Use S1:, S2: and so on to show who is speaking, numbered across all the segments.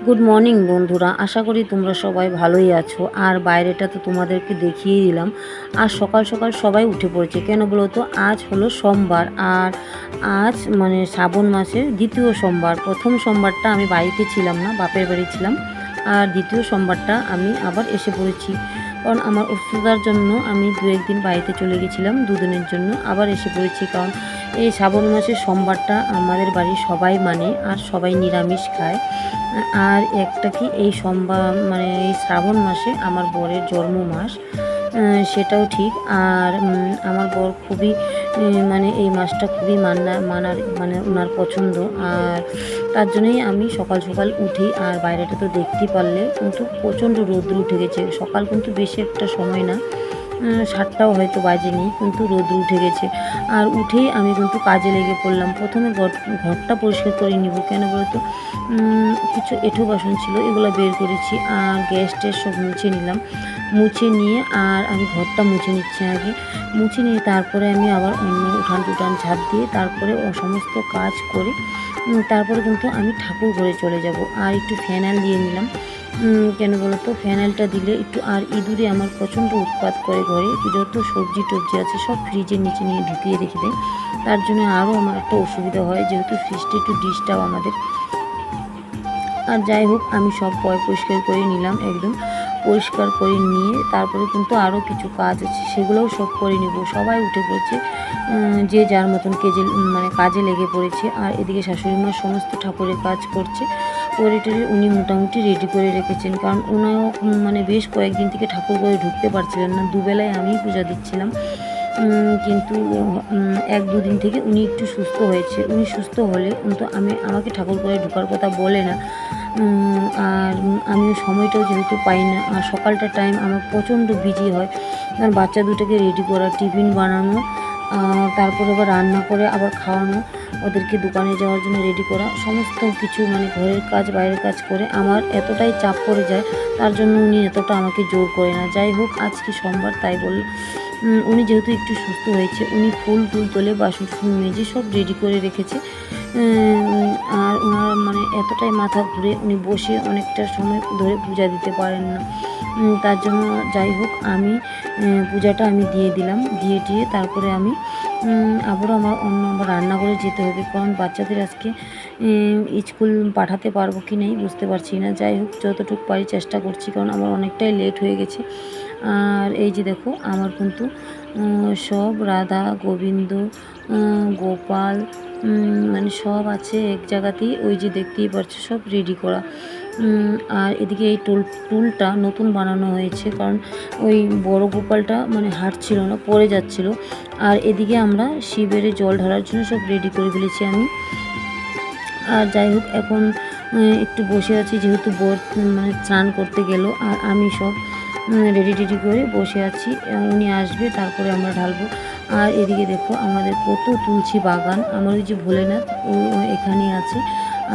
S1: Good morning বন্ধুরা, আশা করি তোমরা সবাই ভালোই আছো। আর বাইরেটা তো তোমাদেরকে দেখিয়েই দিলাম। আর সকাল সকাল সবাই উঠে পড়েছে, কেন বলো তো? আজ হলো সোমবার। আর আজ মানে শ্রাবণ মাসের দ্বিতীয় সোমবার। প্রথম সোমবারটা আমি বাড়িতে ছিলাম না, বাপের বাড়ি ছিলাম। আর দ্বিতীয় সোমবারটা আমি আবার এসে পড়েছি, কারণ আমার অসুস্থতার জন্য আমি 2-1 দিন বাড়িতে চলে গেছিলাম, দুদিনের জন্য। আবার এসে পড়েছি, কারণ এই শ্রাবণ মাসের সোমবারটা আমাদের বাড়ির সবাই মানে, আর সবাই নিরামিষ খায়। আর একটা কি, এই সোমবার মানে এই শ্রাবণ মাসে আমার বরের জন্ম মাস, সেটাও ঠিক। আর আমার বর খুবই মানে এই মাসটা খুবই মানার মানে ওনার পছন্দ। আর তার জন্যই আমি সকাল সকাল উঠি। আর বাইরেটা তো দেখতেই পারলে, কিন্তু প্রচণ্ড রোদ্র উঠে গেছে। সকাল কিন্তু বেশি একটা সময় না, 7টাও হয়তো বাজেনি, কিন্তু রোদ্র উঠে গেছে। আর উঠেই আমি কিন্তু কাজে লেগে পড়লাম। প্রথমে ঘরটা পরিষ্কার করে নিব, কেন বলতো? কিছু এঁঠো বাসন ছিল, এগুলো বের করেছি। আর গ্যাস ট্যাস সব মুছে নিলাম। মুছে নিয়ে আর আমি ঘরটা মুছে নিচ্ছি আগে। মুছে নিয়ে তারপরে আমি আবার অন্য উঠান টুঠান ঝাঁপ দিয়ে তারপরে সমস্ত কাজ করে তারপরে কিন্তু আমি ঠাকুর ঘরে চলে যাব। আর একটু ফ্যানাল দিয়ে নিলাম, কেন বলো তো? ফ্যানালটা দিলে একটু, আর ইঁদুরে আমার প্রচণ্ড উৎপাত করে ঘরে। যত সবজি টবজি আছে সব ফ্রিজের নিচে নিয়ে ঢুকিয়ে রেখে দেয়। তার জন্য আরও আমার একটা অসুবিধা হয়, যেহেতু ফ্রিজটা একটু ডিস্টার্ব আমাদের। আর যাই হোক, আমি সব পরিষ্কার করে নিলাম, একদম পরিষ্কার করে নিয়ে তারপরে কিন্তু আরও কিছু কাজ আছে, সেগুলোও সব করে নেব। সবাই উঠে পড়েছে, যে যার মতন কাজে লেগে পড়েছে। আর এদিকে শাশুড়ি মা সমস্ত ঠাকুরের কাজ করছে, করে টরে উনি মোটামুটি রেডি করে রেখেছেন, কারণ ওনাও বেশ কয়েকদিন থেকে ঠাকুর ঘরে ঢুকতে পারছিলেন না। দুবেলায় আমিই পূজা দিচ্ছিলাম, কিন্তু 1-2 দিন থেকে উনি একটু সুস্থ হয়েছে। উনি সুস্থ হলে কিন্তু আমাকে ঠাকুর ঘরে ঢোকার কথা বলে না। আর আমিও সময়টাও যেহেতু পাই না, আর সকালটা টাইম আমার প্রচণ্ড বিজি হয়, কারণ বাচ্চা দুটোকে রেডি করা, টিফিন বানানো, তারপর আবার রান্না করে আবার খাওয়ানো, ওদেরকে দোকানে যাওয়ার জন্য রেডি করা, সমস্ত কিছু ঘরের কাজ বাইরের কাজ করে আমার এতটাই চাপ পড়ে যায়। তার জন্য উনি এতটা আমাকে জোর করে না। যাই হোক, আজকে সোমবার, তাই বলে উনি যেহেতু একটু সুস্থ হয়েছে, উনি ফুল টুল তোলে, বাসন মেজে সব রেডি করে রেখেছে। আর ওনার এতটাই মাথা ঘুরে, উনি বসে অনেকটা সময় ধরে পূজা দিতে পারেন না। তার জন্য যাই হোক, আমি পূজাটা আমি দিয়ে দিলাম। দিয়ে তারপরে আমি আবারও আমার রান্নাঘরে যেতে হবে, কারণ বাচ্চাদের আজকে স্কুল পাঠাতে পারবো কি নাই বুঝতে পারছি না। যাই হোক, যতটুকু পারি চেষ্টা করছি, কারণ আমার অনেকটাই লেট হয়ে গেছে। আর এই যে দেখো, আমার কিন্তু সব রাধা গোবিন্দ গোপাল সব আছে এক জায়গাতেই, ওই যে দেখতেই পাচ্ছ সব রেডি করা। আর এদিকে এই টুলটা নতুন বানানো হয়েছে, কারণ ওই বড় গোপালটা হাঁটছিল না, পড়ে যাচ্ছিল। আর এদিকে আমরা শিবের জল ঢালার জন্য সব রেডি করে ফেলেছি আমি। আর যাই হোক, এখন একটু বসে আছি, যেহেতু বর স্নান করতে গেল, আর আমি সব রেডি করে বসে আছি। উনি আসবে, তারপরে আমরা ঢালবো। আর এদিকে দেখো, আমাদের কত তুলসী বাগান। আমার ওই যে ভোলেনাথ, ও এখানেই আছে।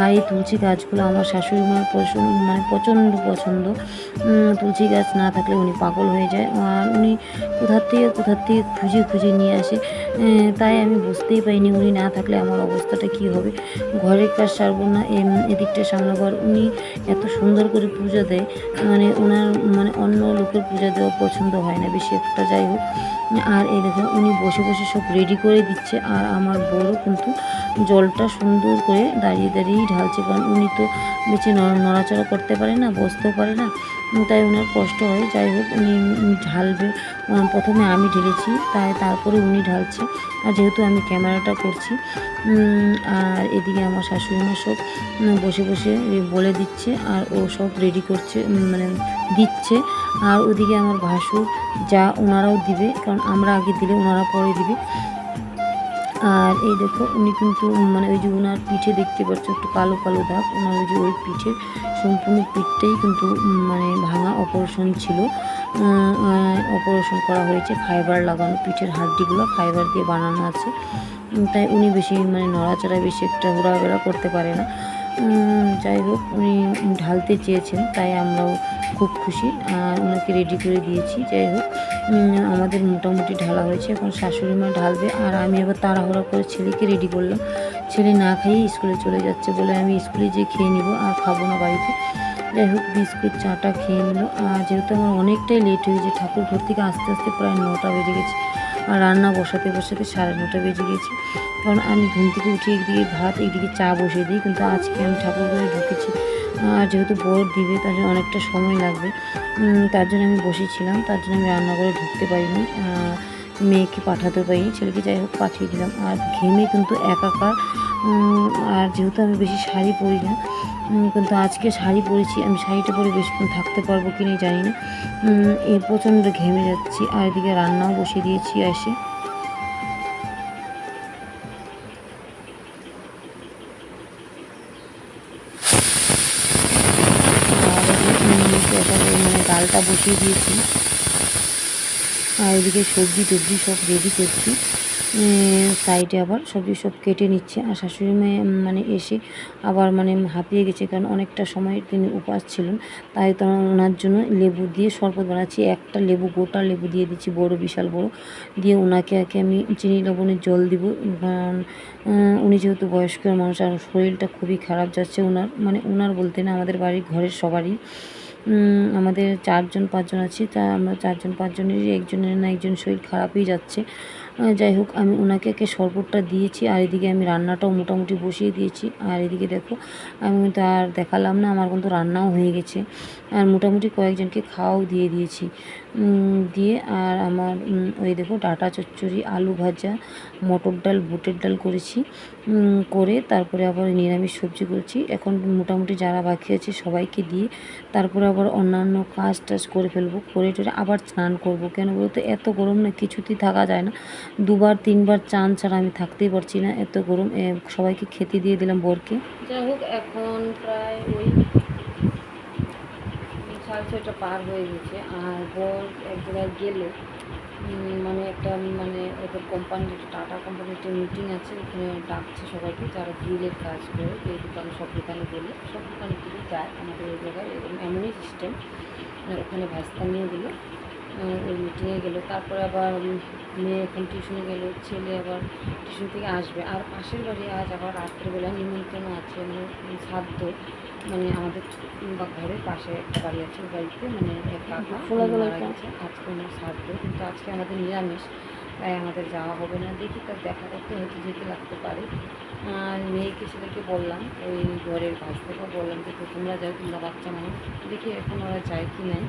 S1: আর এই তুলসী গাছগুলো আমার শাশুড়ি মার প্রচণ্ড পছন্দ। তুলসী গাছ না থাকলে উনি পাগল হয়ে যায়, আর উনি কোথার থেকে খুঁজে নিয়ে আসে। তাই আমি বুঝতেই পাইনি উনি না থাকলে আমার অবস্থাটা কী হবে। ঘরের কাজ সারবো না, এদিকটা সামলাবো। আর উনি এত সুন্দর করে পুজো দেয়, ওনার অন্য লোকের পূজা দেওয়া পছন্দ হয় না বেশি একটা। যাই হোক, আর এই দেখো, উনি বসে বসে সব রেডি করে দিচ্ছে। আর আমার বড় কিন্তু জলটা সুন্দর করে দাঁড়িয়েই ঢালছে, কারণ উনি তো বেশি নড়াচড়া করতে পারে না, বসতেও পারে না, তাই ওনার কষ্ট হয়। যাই হোক, উনি ঢালবে। প্রথমে আমি ঢেলেছি, তারপরে উনি ঢালছে। আর যেহেতু আমি ক্যামেরাটা করছি, আর এদিকে আমার শাশুড়ি মা সব বসে বসে বলে দিচ্ছে, আর ও সব রেডি করছে, দিচ্ছে। আর ওদিকে আমার ভাসুর যা, ওনারাও দিবে, কারণ আমরা আগে দিলে ওনারা পরে দিবে। আর এই দেখো, উনি কিন্তু ওই যে ওনার পিঠে দেখতে পাচ্ছ একটু কালো কালো দাগ, ওনার ওই যে ওই পিঠের সম্পূর্ণ পিঠটাই কিন্তু ভাঙা অপারেশন ছিল। অপারেশন করা হয়েছে, ফাইবার লাগানো, পিঠের হাড্ডিগুলো ফাইবার দিয়ে বানানো আছে। তাই উনি বেশি নড়াচড়া বেশি একটা ঘোরাফেরা করতে পারে না। যাই হোক, উনি ঢালতে চেয়েছেন, তাই আমরাও খুব খুশি, আর ওনাকে রেডি করে দিয়েছি। যাই হোক, আমাদের মোটামুটি ঢালা হয়েছে, এখন শাশুড়ি মা ঢালবে। আর আমি আবার তাড়াহুড়া করে ছেলেকে রেডি করলাম, ছেলে না খাইয়ে স্কুলে চলে যাচ্ছে বলে আমি স্কুলে যেয়ে খেয়ে নিব, আর খাবো না বাড়িতে। যাই হোক বিস্কুট চাটা খেয়ে নিল। আর যেহেতু আমার অনেকটাই লেট হয়েছে, ঠাকুর ঘর থেকে আস্তে আস্তে প্রায় 9টা বেজে গেছে, আর রান্না বসাতে বসাতে 9:30 বেজে গেছে। কারণ আমি ঘুম থেকে উঠে একদিকে ভাত একদিকে চা বসিয়ে দিই, কিন্তু আজকে আমি ঠাকুর ঘরে ঢুকেছি, আর যেহেতু বর দিবে তার জন্য অনেকটা সময় লাগবে, তার জন্য আমি বসেছিলাম, তার জন্য আমি রান্নাঘরে ঢুকতে পারিনি, মেয়েকে পাঠাতে পারিনি, ছেলেকে যাই হোক পাঠিয়ে দিলাম। আর ঘেমে কিন্তু একাকার। আর যেহেতু আমি বেশি শাড়ি পরি না, কিন্তু আজকে শাড়ি পরেছি, আমি শাড়িটা পরে বেশিক্ষণ থাকতে পারবো কি না জানি না। এই প্রচণ্ড ঘেমে যাচ্ছি। আর এদিকে রান্নাও বসিয়ে দিয়েছি এসে। আর মানে ডালটা বসিয়ে দিয়েছি, আর এদিকে সবজি টবজি সব রেডি করছি। সাইডে আবার সবজি সব কেটে নিচ্ছে। আর শাশুড়ি মেয়ে মানে এসে আবার মানে হাঁপিয়ে গেছে, কারণ অনেকটা সময় তিনি উপাস ছিলেন, তাই তো ওনার জন্য লেবু দিয়ে শরবত বানাচ্ছি। একটা লেবু, গোটা লেবু দিয়ে দিচ্ছি, বড় বিশাল বড়, দিয়ে ওনাকে আমি চিনি লবণের জল দিব। কারণ উনি যেহেতু বয়স্ক মানুষ, আর শরীরটা খুবই খারাপ যাচ্ছে ওনার, মানে ওনার বলতে না, আমাদের বাড়ির ঘরের সবারই। আমাদের 4-5 জন আছি, তা আমরা 4-5 জনেরই একজনের না একজন শরীর খারাপই যাচ্ছে। যাই হোক আমি ওনাকে শরবতটা দিয়েছি, আর এদিকে আমি রান্নাটাও মোটামুটি বসিয়ে দিয়েছি। আর এদিকে দেখো আমি কিন্তু আর দেখালাম না, আমার কিন্তু রান্নাও হয়ে গেছে, আর মোটামুটি কয়েকজনকে খাওয়াও দিয়ে দিয়েছি। দিয়ে আর আমার ওই দেখো ডাঁটা চচ্চড়ি, আলু ভাজা, মটর ডাল, বুটের ডাল করেছি, করে তারপরে আবার নিরামিষ সবজি করেছি। এখন মোটামুটি যারা বাকি আছে সবাইকে দিয়ে তারপরে আবার অন্যান্য কাজ টাজ করে ফেলবো, করে টোরে আবার স্নান করব। কেন বলতো, এত গরম না কিছুতেই থাকা যায় না, 2-3 বার চান ছাড়া আমি থাকতেই পারছি না, এত গরম। সবাইকে খেতে দিয়ে দিলাম বরকে। যাই হোক এখন প্রায় ওই 6:30 পার হয়ে গেছে, আর বর এক জায়গায় গেলে মানে একটা মানে ওদের কোম্পানির, টাটা কোম্পানির একটা মিটিং আছে, ওখানে ডাকছে সবাইকে যারা গ্রিলের কাজ করে, এই দোকানে সব দোকানে গেলে সব দোকানে থেকে যায় আমাদের ওই জায়গায়, এমনই সিস্টেম। ওখানে ভাস্তা নিয়ে গেলো, ওই মিটিংয়ে গেলো, তারপরে আবার মেয়ে এখন টিউশনে গেলো, ছেলে আবার টিউশন থেকে আসবে। আর পাশের বাড়ি আজ আবার রাত্রেবেলা নিমন্ত্রণ আছে, মানে শ্রাদ্ধ, মানে আমাদের বা ঘরের পাশে একটা বাড়ি আছে, ওই বাড়িতে মানে এক কাকা মারা গেছে, আজকে ওনার শ্রাদ্ধ, কিন্তু আজকে আমাদের নিরামিষ, তাই আমাদের যাওয়া হবে না। দেখি তার দেখা করতে হয়তো যেতে লাগতে পারে। আর মেয়েকে ছেলেকে বললাম, ওই ঘরের কাছ থেকে বললাম যে তোমরা যাও, তোমরা বাচ্চা মানুষ, দেখি এখন ওরা যায় কি নাই,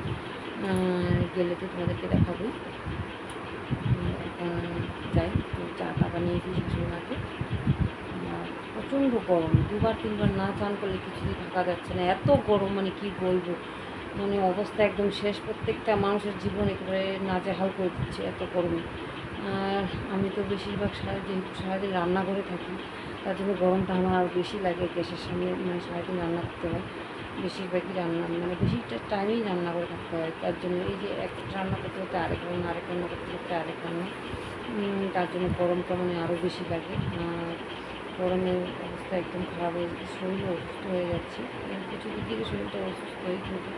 S1: গেলে তো তোমাদেরকে দেখাবো। এখন যাই, চাটা বানিয়ে দিই শাশুড়িমাকে। প্রচণ্ড গরম, 2-3 বার না চান করলে কিছুতেই থাকা যাচ্ছে না, এত গরম, মানে কি বলবো, মানে অবস্থা একদম শেষ, প্রত্যেকটা মানুষের জীবন একেবারে নাজেহাল করে দিচ্ছে এত গরমে। আর আমি তো বেশিরভাগ যেহেতু সারাদিন রান্নাঘরে থাকি, তার জন্য গরমটা আমার আরও বেশি লাগে, গ্যাসের সামনে মানে সারাদিন রান্না করতে হয়, বেশিরভাগই রান্না মানে বেশিটা টাইমেই রান্না করে থাকতে হয়, তার জন্য এই যে এক রান্না করতে করতে আরেক রান্না, আরেক রান্না করতে করতে আরেক রান্না, তার জন্য গরমটা মানে আরও বেশি লাগে। গরমের অবস্থা একদম খারাপ হয়ে যাচ্ছে, শরীরও অসুস্থ হয়ে যাচ্ছে, কিছু দিক থেকে শরীরটা অসুস্থ হয়ে, কিন্তু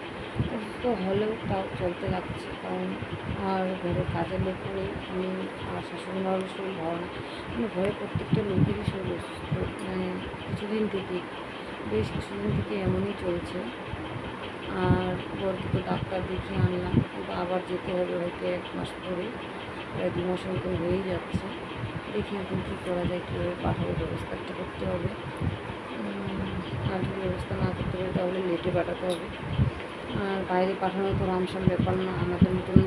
S1: অসুস্থ হলেও তাও চলতে লাগছে, কারণ আর ঘরের কাজের লোক করে আমি, আর শাশুড়ি মারও শরীর ভালো না, মানে ঘরের প্রত্যেকটা লোকেরই শরীর অসুস্থ, মানে কিছুদিন থেকে, বেশ কিছুদিন থেকে এমনই চলছে। আর বরকে তো ডাক্তার দেখিয়ে আনলাম, কিন্তু আবার যেতে হবে হয়তো 1 মাস পরে, প্রায় 2 মাসের মতন হয়েই যাচ্ছে। দেখি এখন কী করা যায়, কীভাবে পাঠানোর ব্যবস্থা একটা করতে হবে। আর যদি ব্যবস্থা না করতে পারি তাহলে লেটে পাঠাতে হবে। আর বাইরে পাঠানো তো রামসাম ব্যাপার না, আমাদের মতন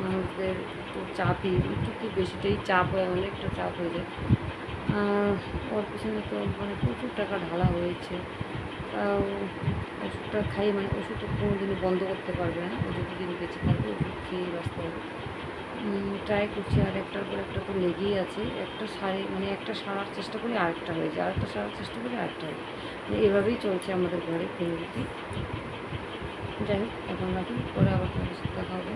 S1: মানুষদের তো চাপই, একটু কি বেশিটাই চাপ হয়, অনেকটা চাপ হয়ে যায়। আর ওর পিছনে তো মানে প্রচুর টাকা ঢালা হয়েছে, তাও ওষুধটা খাই, মানে ওষুধটা কোনো দিনই বন্ধ করতে পারবে না, ও যতদিন বেঁচে থাকবে ওষুধ খেয়েই বাঁচতে হবে। ট্রাই করছি, আর একটার পর একটা তো লেগেই আছে, একটা মানে একটা সারার চেষ্টা করি, আরেকটা হয়ে যায়, আরেকটা সারার চেষ্টা করি, আরেকটা হয়, মানে এভাবেই চলছে আমাদের ঘরে ফ্যামিলিতে। যাই হোক এখন রাখি, পরে আবার তোমাদের সাথে দেখা হবে।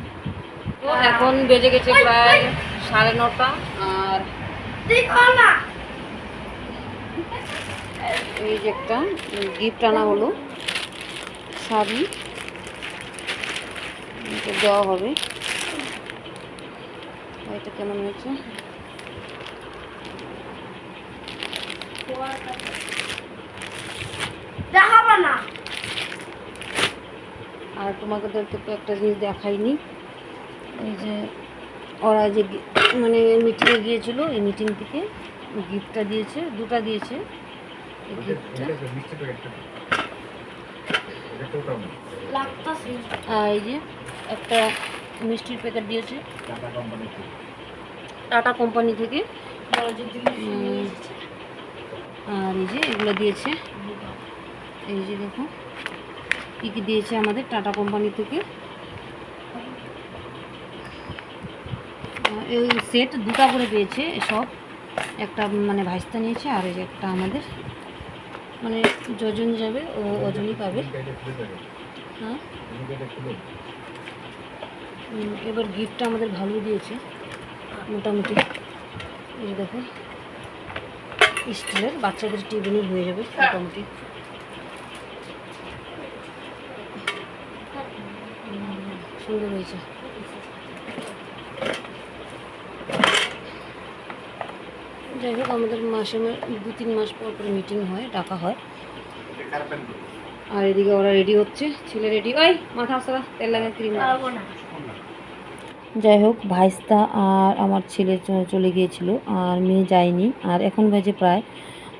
S1: তো এখন বেজে গেছে প্রায় 9:30, আর এই যে একটা গিফট আনা হলো, শাড়ি দেওয়া হবে, এটা কেমন হয়েছে,
S2: দেখাবো না।
S1: আর তোমাদেরকে তো একটা জিনিস দেখাইনি, এই যে ওরা যে মানে মিটিংয়ে গিয়েছিল, এই মিটিং থেকে গিফটটা দিয়েছে, দুটা দিয়েছে এই গিফটটা।
S2: লাগতাছে।
S1: আর এই যে একটা মিষ্টির প্যাকেট দিয়েছে টাটা কোম্পানি থেকে। আর এই যে এগুলো দিয়েছে, এই যে দেখো কী কী দিয়েছে আমাদের টাটা কোম্পানি থেকে। এই সেট দুটা করে পেয়েছে সব, একটা মানে ভাইস্তা নিয়েছে, আর এই যে একটা আমাদের মানে যজন যাবে ও ওজনই পাবে। হ্যাঁ, এবার গিফটটা আমাদের ভালোই দিয়েছে মোটামুটি। এই দেখো স্টিলের বাচ্চাদের টিফিনের হয়ে যাবে মোটামুটি। সুন্দর হয়েছে। যাই হোক, আমাদের মাসে 2-3 মাস পর পর মিটিং হয়, ডাকা হয়। আর এদিকে ওরা রেডি হচ্ছে, ছেলে রেডি, ওই মাথা আসা তেল লাগা ক্রিম। যাই হোক, ভাইস্তা আর আমার ছেলে চলে গিয়েছিল, আর মেয়ে যায়নি। আর এখন বাজে প্রায়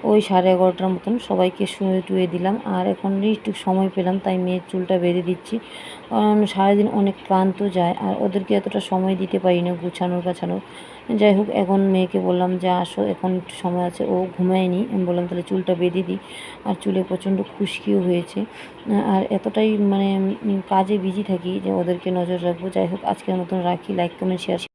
S1: ওই 11:30টার মতন। সবাইকে শুয়ে টুয়ে দিলাম, আর এখন একটু সময় পেলাম তাই মেয়ের চুলটা বেঁধে দিচ্ছি, কারণ সারাদিন অনেক ক্লান্ত যায় আর ওদেরকে এতটা সময় দিতে পারি না গুছানোর গাছানোর। যাই হোক, এখন মেয়েকে বললাম যে আসো, এখন একটু সময় আছে, ও ঘুমায়নি। আমি বললাম তাহলে চুলটা বেঁধে দিই। আর চুলে প্রচণ্ড খুশকিও হয়েছে, আর এতটাই মানে কাজে বিজি থাকি যে ওদেরকে নজর রাখবো। যাই হোক, আজকের মতন রাখি। Like comment share